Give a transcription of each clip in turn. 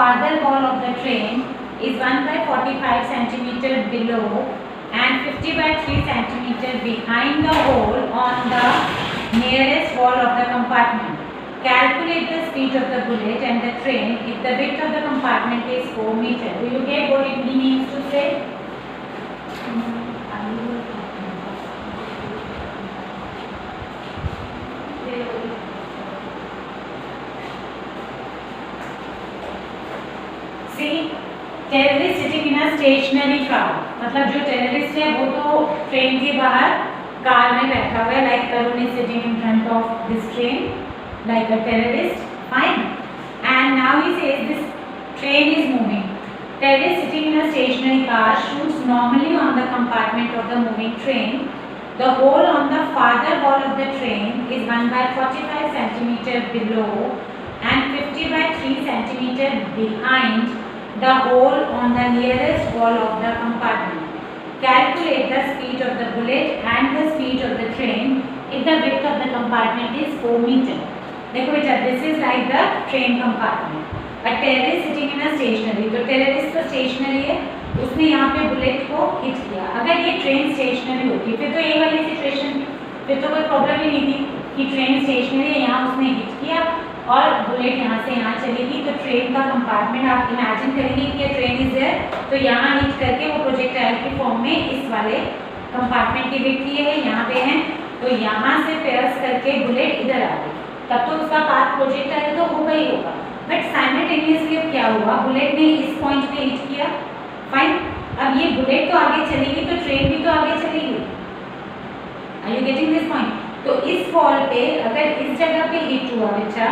farther wall of the train is 1 by 45 centimeter below and 50 by 3 centimeter behind the hole on the nearest wall of the compartment. Calculate the speed of the bullet and the train if the width of the compartment is 4 meters. Do you get what it means to say? See, terrorist sitting in a stationary car. मतलब जो terrorist है वो तो train के बाहर car में बैठा हुआ है. Like Tarun is sitting in front of this train, like a terrorist. Fine. And now he says this train is moving. Terrorist sitting in a stationary car shoots normally on the compartment of the moving train. The hole on the farther wall of the train is 1 by 45 centimeter below and 50 by 3 centimeter behind the hole on the nearest wall of the compartment. Calculate the speed of the bullet and the speed of the train if the width of the compartment is 4 meters. देखो बेटा, this is like the train compartment. A terrorist sitting in a stationary. तो terrorist तो stationary है, उसने यहाँ पे bullet को hit किया. अगर ये ट्रेन स्टेशनरी होती फिर तो ये वाली सिचुएशन थी, फिर तो कोई प्रॉब्लम ही नहीं थी कि ट्रेन स्टेशनरी है, यहाँ उसने हिट किया और बुलेट यहाँ से यहाँ चलेगी. तो ट्रेन का कंपार्टमेंट आप इमेजिन करेंगे कि ये ट्रेन इज है, तो यहाँ हिट करके वो प्रोजेक्टाइल की फॉर्म में इस वाले कंपार्टमेंट की विड्थ ये है, यहाँ पे है, तो यहाँ से पेयर्स करके बुलेट इधर आ गई. तब तो उसका पाथ प्रोजेक्टाइल तो होगा ही होगा. बट साइमल्टेनियसली अब क्या हुआ, बुलेट ने इस पॉइंट पे हिट किया. फाइन. अब ये बुलेट तो आगे चलेगी तो ट्रेन भी तो आगे चलेगी. Are you getting this point? तो इस वॉल पे अगर इस जगह पे हिट हुआ बच्चा,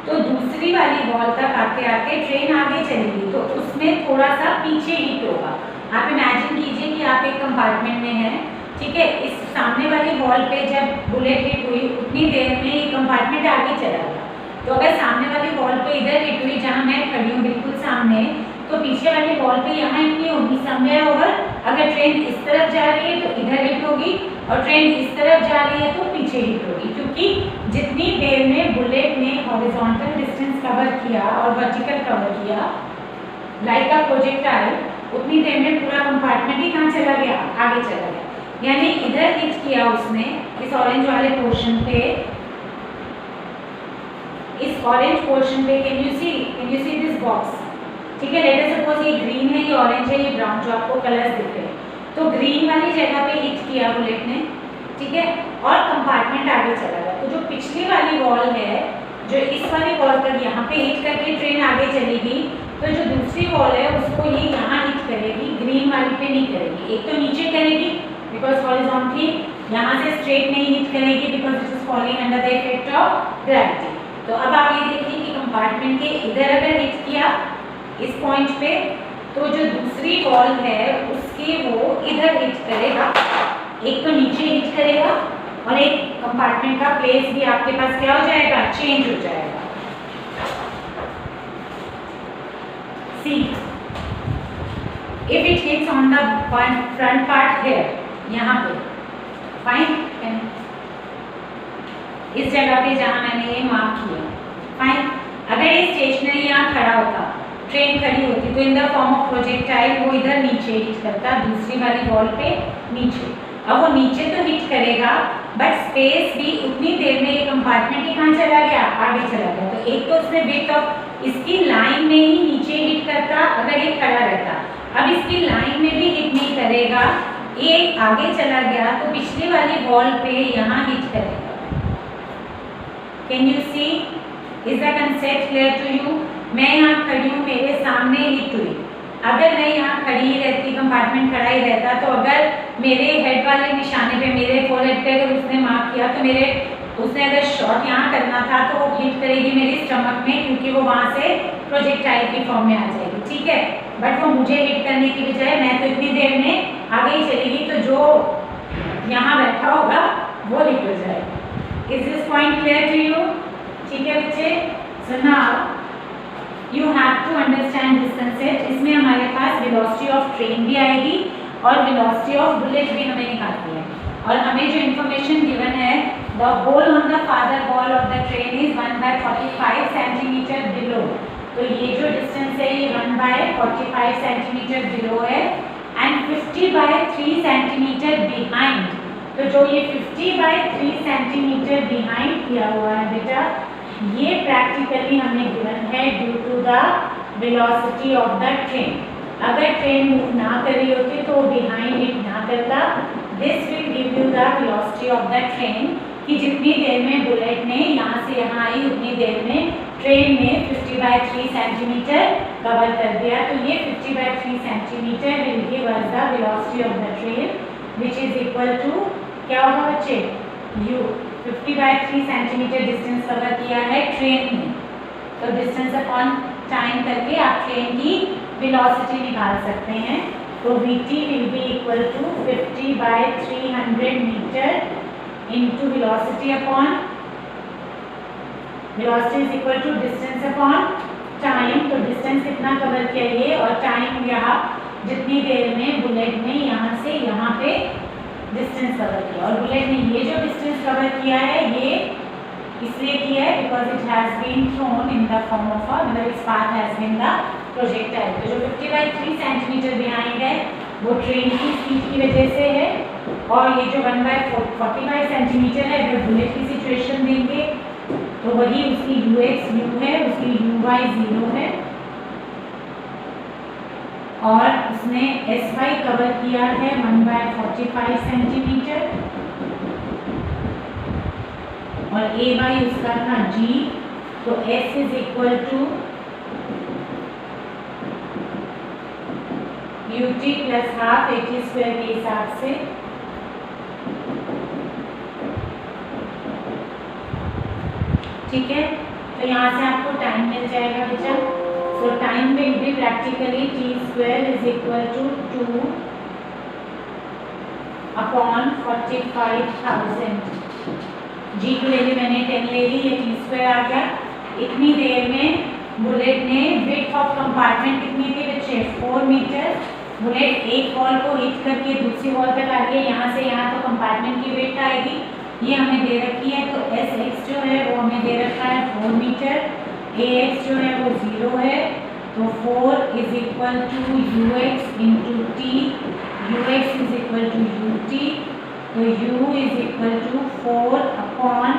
तो दूसरी वाली वॉल तक आके आके ट्रेन आगे चलेगी, तो उसमें थोड़ा सा पीछे हिट होगा. आप इमेजिन कीजिए कि आप एक कंपार्टमेंट में हैं, ठीक है. इस सामने वाली वॉल पे जब बुलेट हिट हुई उतनी देर में ये कंपार्टमेंट आगे चला गया. तो अगर सामने वाली वॉल पे इधर हिट हुई जहाँ मैं खड़ी हूँ बिल्कुल सामने, तो पीछे वाली वॉल पे यहाँ हिट नहीं होगी. समझे होगा? अगर ट्रेन इस तरफ जा रही है तो इधर हिट होगी और ट्रेन इस तरफ जा रही है तो पीछे हिट होगी, क्योंकि जितनी देर में बुलेट ने हॉरिजॉन्टल डिस्टेंस कवर किया और वर्टिकल कवर किया लाइक अ प्रोजेक्टाइल, उतनी देर में पूरा कंपार्टमेंट ही कहाँ चला गया, आगे चला गया. यानी इधर हिट किया उसने इस ऑरेंज वाले पोर्शन पे, इस ऑरेंज पोर्शन पे. Can you see this box? ठीक है. लेट अस सपोज ये ग्रीन है, ये ऑरेंज है, ये ब्राउन, जो आपको कलर्स दिख रहे हैं. तो ग्रीन वाली जगह पे हिट किया बुलेट ने, ठीक है, और कंपार्टमेंट आगे चला गया. तो जो पिछली वाली वॉल है, जो इस वाली वॉल पर यहाँ पे हिट करके ट्रेन आगे चलेगी, तो जो दूसरी वॉल है उसको ये यहाँ हिट करेगी, ग्रीन वाली पे नहीं करेगी. एक तो नीचे करेगी बिकॉज हॉरिजॉन्टली, यहाँ से स्ट्रेट नहीं हिट करेगी because it is falling under the effect of gravity. तो अब आप ये देखिए कि कंपार्टमेंट के इधर अगर हिट किया इस पॉइंट पे, तो जो दूसरी वॉल है उसके वो इधर हिट करेगा, एक तो नीचे हिट करेगा और एक कंपार्टमेंट का प्लेस भी आपके पास क्या हो जाएगा, चेंज हो जाएगा. See, if it hits on the front part here, यहाँ पे, फाइन, इस जगह पे जहाँ मैंने ये मार्क किया, फाइन. अगर ये स्टेशनरी यहाँ खड़ा होता, ट्रेन खड़ी होती, तो इन द फॉर्म ऑफ प्रोजेक्टाइल वो इधर नीचे हिट करता, दूसरी वाली वॉल पे नीचे. अब वो नीचे तो हिट करेगा बट स्पेस भी उतनी देर में ये कंपार्टमेंट ही कहाँ चला गया, आगे चला गया. तो एक तो उसने विड्थ ऑफ इसकी लाइन में ही नीचे हिट करता अगर ये खड़ा रहता. अब इसकी लाइन में भी हिट नहीं करेगा, ये आगे चला गया तो पिछली वाली वॉल पे यहाँ हिट करेगा. Can you see? Is the concept clear to you? मैं यहाँ खड़ी हूँ, मेरे सामने हिट हुई. अगर मैं यहाँ खड़ी ही रहती, कंपार्टमेंट खड़ा ही रहता, तो अगर मेरे हेड वाले निशाने पे, मेरे फोरहेड पे अगर उसने मार्क किया, तो उसने अगर शॉट यहाँ करना था तो वो हिट करेगी मेरी स्टमक में, क्योंकि वो वहाँ से प्रोजेक्टाइल की फॉर्म में आ जाएगी. ठीक है. बट वो मुझे हिट करने की बजाय मैं तो इतनी देर में आगे ही चलेगी, तो जो यहाँ बैठा होगा वो हिट हो जाएगा. Is this point clear to you? ठीक है बच्चे. So now you have to understand this concept. इसमें हमारे पास वेलोसिटी ऑफ ट्रेन भी आएगी और वेलोसिटी ऑफ बुलेट भी हमें निकालनी है. और हमें जो इन्फॉर्मेशन गिवन है, the hole on the farther wall of the train is 1/45 centimetre below. तो ये जो डिस्टेंस है ये 1/45 सेंटीमीटर बिलो है एंड 50/3 सेंटीमीटर बिहाइंड। तो जो ये 50/3 सेंटीमीटर बिहाइंड किया हुआ है बेटा, ये प्रैक्टिकली हमें गिवन है due to the velocity of the train. अगर ट्रेन मूव ना करी होती तो बिहाइंड इट ना करता। This will give you the velocity of the train कि जितनी देर में बुलेट ने यहाँ से यहाँ आई उतनी देर में ट्रेन ने 50/3 सेंटीमीटर कवर कर दिया। तो ये 50/3 centimetre will give us the velocity of the train which is equal to क्या होगा बच्चे, u 50/3 सेंटीमीटर डिस्टेंस कवर किया है ट्रेन ने। तो डिस्टेंस अपॉन टाइम करके आप ट्रेन की वेलोसिटी निकाल सकते हैं। तो vt will be equal to 50/300 metre into velocity upon velocity is equal to distance upon time। तो डिस्टेंस कितना कवर किया ये, और टाइम यहाँ जितनी देर में बुलेट ने यहाँ से यहाँ पे डिस्टेंस कवर किया। और बुलेट ने ये जो डिस्टेंस कवर किया है ये इसलिए किया है because it has been thrown in the form of a, मतलब it's path has been the projectile. तो जो 50/3 सेंटीमीटर बिहाइंड है वो ट्रेन की स्पीड की वजह से है, और ये जो 1/45 सेंटीमीटर है अगर बुलेट की सिचुएशन देंगे तो वही उसकी ux u है, उसकी uy 0 है, और उसने sy कवर किया है 1/45 सेंटीमीटर, और ay उसका था g। तो s is equal to ut plus half at square के हिसाब से। ठीक है, तो यहाँ से आपको टाइम मिल जाएगा बच्चा। So time will be practically t square is equal to 2 upon 45,000। G की वैल्यू मैंने 10 ले ली, ये t स्क्वायर आ गया। इतनी देर में बुलेट ने विड्थ ऑफ कंपार्टमेंट कितनी थी बच्चे, 4 मीटर। बुलेट एक वॉल को हिट करके दूसरी वॉल तक आ गई, यहाँ से यहाँ तो कंपार्टमेंट की विड्थ आएगी, ये हमें दे रखी है। तो Sx जो है वो हमें दे रखा है 4 मीटर, Ax जो है वो 0 है। तो 4 is equal to ux into t, ux is equal to ut। तो u is equal to 4 upon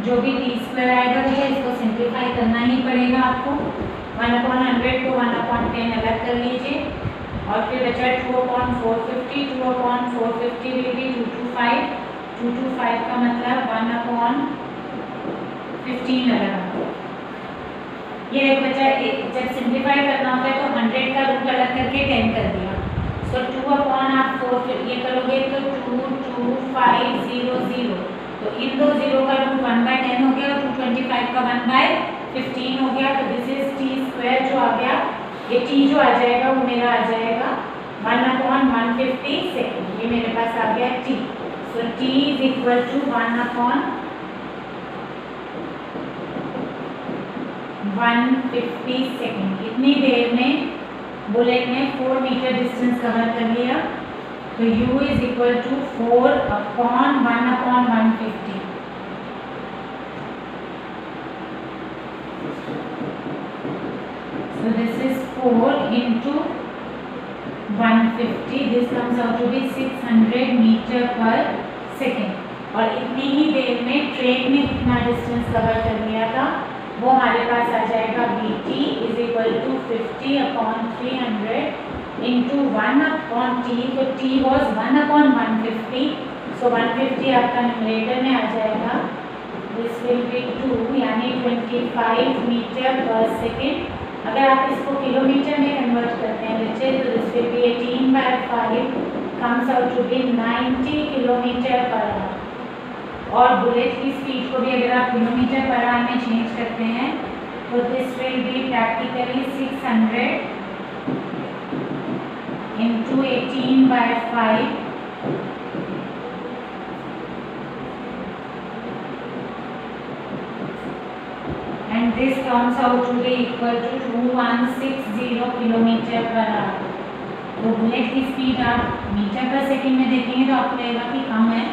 जो भी टी स्क्वायर आएगा भैया इसको सिंप्लीफाई करना ही पड़ेगा आपको। 1/100 को 1/10 अलग कर लीजिए, और फिर बचा 2/450, 2/450 विल बी 225, 225 का मतलब 1/15 लगाना। ये देखो बच्चा जब सिंप्लीफाई करना होता है तो 100 का रूट अलग करके 10 कर दिया। सो 2/4 ये करोगे तो 22500। तो इन दो जीरो का रूट 1/10 हो गया, और 225 का 1/15 हो गया। तो दिस इज टी स्क्वायर जो आ गया, ये टी जो आ जाएगा वो मेरा आ जाएगा 1/150 सेकेंड। ये मेरे पास आ गया t. So t is equal to 1/150 second. इतनी देर में बुलेट ने 4 मीटर डिस्टेंस कवर कर लिया। तो u is equal to 4 upon 1/150। So this is 4 into 150. This comes out to be 600 metre per second. और इतनी ही देर में ट्रेन ने कितना डिस्टेंस कवर कर लिया था वो हमारे पास आ जाएगा vt is equal to 50/300 into 1/t। तो t वॉज 1/150। सो 150 आपका न्यूमरेटर में आ जाएगा। दिस विल बी 2 यानी 25 मीटर पर सेकेंड। अगर आप इसको किलोमीटर में कन्वर्ट करते हैं बच्चे तो this will be 18/5 comes out to be 90 kilometre per hour. और बुलेट की स्पीड को भी अगर आप किलोमीटर पर आवर में चेंज करते हैं तो this will be practically 600 into 18/5 and this comes out to be equal to 2160 kilometre per our. तो बुलेट की स्पीड आप मीटर पर सेकंड में देखेंगे तो आपको लगेगा कि कम है,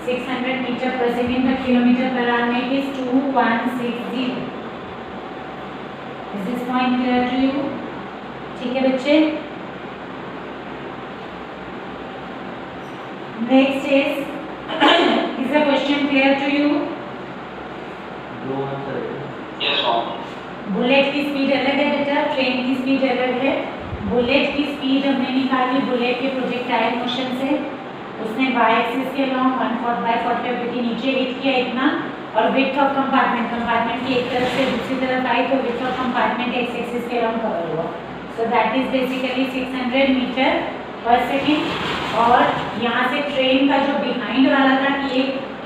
600 मीटर पर सेकंड, पर किलोमीटर पर आवर में it is 2160। Is this point clear to you? ठीक है बच्चे। Next is the question clear to you? Bullet की स्पीड अलग है बेटा, ट्रेन की स्पीड अलग है। बुलेट की स्पीड हमने निकाली बुलेट के प्रोजेक्टाइल मोशन से, उसने y एक्सिस के अलोंग 1/45 नीचे हिट किया इतना, और विड्थ ऑफ कंपार्टमेंट की एक तरफ से दूसरी तरफ आई तो width of compartment x axis के अलोंग कवर हुआ। So that is basically 600 metre per second. और यहाँ से ट्रेन का जो बिहाइंड वाला था कि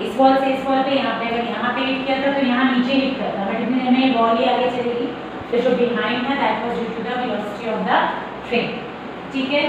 इस वॉल से इस वॉल पे यहाँ पे अगर यहाँ पे हिट किया था तो यहाँ नीचे हिट करता, बट इतने में वॉल ही आगे चलेगी, तो जो बिहाइंड था that was due to the velocity of the train. ठीक है।